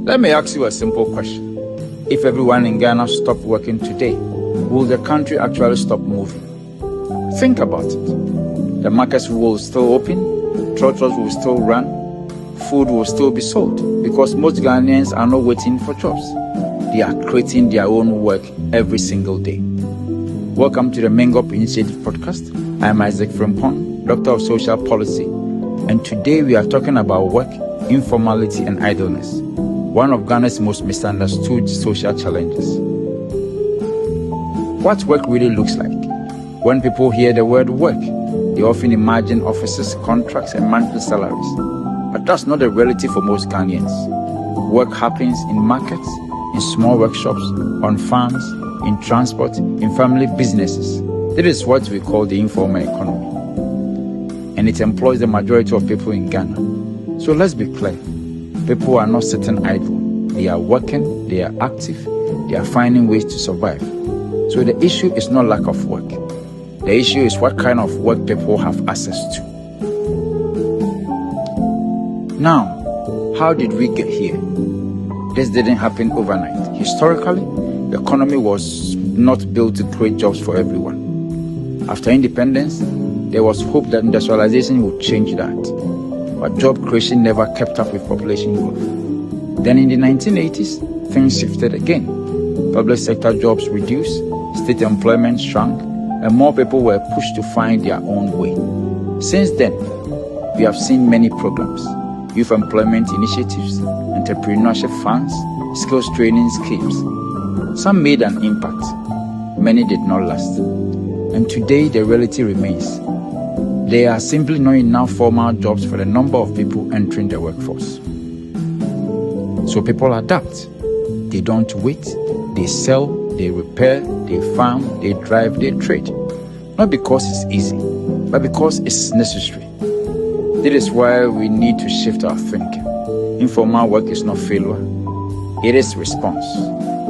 Let me ask you a simple question. If everyone in Ghana stopped working today, will the country actually stop moving? Think about it. The markets will still open, trotros will still run, food will still be sold, because most Ghanaians are not waiting for jobs. They are creating their own work every single day. Welcome to the Mengop Initiative podcast. I am Isaac Frimpong, Doctor of Social Policy, and today we are talking about work, informality and idleness, one of Ghana's most misunderstood social challenges. What work really looks like? When people hear the word work, they often imagine offices, contracts and monthly salaries. But that's not the reality for most Ghanaians. Work happens in markets, in small workshops, on farms, in transport, in family businesses. This is what we call the informal economy. And it employs the majority of people in Ghana. So let's be clear. People are not sitting idle. They are working, they are active, they are finding ways to survive. So the issue is not lack of work. The issue is what kind of work people have access to. Now, how did we get here? This didn't happen overnight. Historically, the economy was not built to create jobs for everyone. After independence, there was hope that industrialization would change that. But job creation never kept up with population growth. Then in the 1980s, things shifted again. Public sector jobs reduced, state employment shrunk, and more people were pushed to find their own way. Since then, we have seen many programs, youth employment initiatives, entrepreneurship funds, skills training schemes. Some made an impact, many did not last. And today the reality remains. There are simply not enough formal jobs for the number of people entering the workforce. So people adapt. They don't wait, they sell, they repair, they farm, they drive, they trade. Not because it's easy, but because it's necessary. This is why we need to shift our thinking. Informal work is not failure, it is response.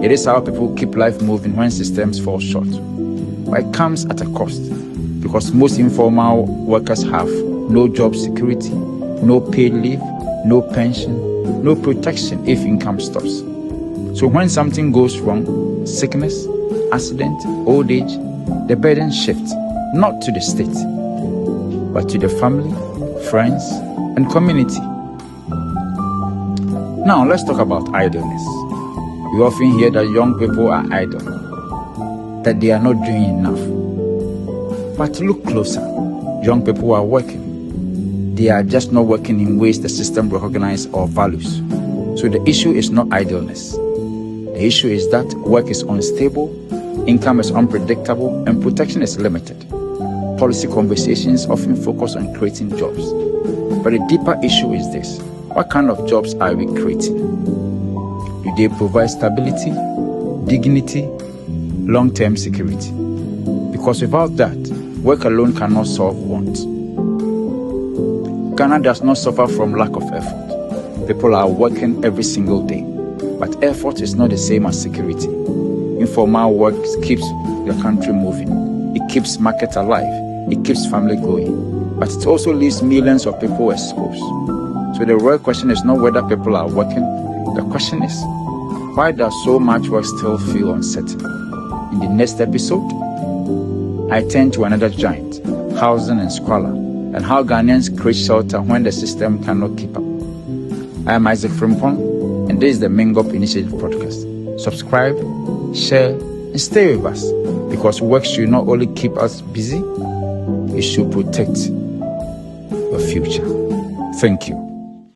It is how people keep life moving when systems fall short. But it comes at a cost, because most informal workers have no job security, no paid leave, no pension, no protection if income stops. So when something goes wrong, sickness, accident, old age, the burden shifts, not to the state, but to the family, friends, and community. Now let's talk about idleness. We often hear that young people are idle, that they are not doing enough. But look closer. Young people are working. They are just not working in ways the system recognizes or values. So the issue is not idleness. The issue is that work is unstable, income is unpredictable, and protection is limited. Policy conversations often focus on creating jobs. But the deeper issue is this: what kind of jobs are we creating? Do they provide stability, dignity, long-term security? Because without that, work alone cannot solve want. Ghana does not suffer from lack of effort. People are working every single day. But effort is not the same as security. Informal work keeps the country moving. It keeps markets alive. It keeps family going. But it also leaves millions of people exposed. So the real question is not whether people are working. The question is, why does so much work still feel uncertain? In the next episode, I turn to another giant, housing and squalor, and how Ghanaians create shelter when the system cannot keep up. I am Isaac Frimpong, and this is the Mengop Initiative podcast. Subscribe, share, and stay with us, because work should not only keep us busy, it should protect your future. Thank you.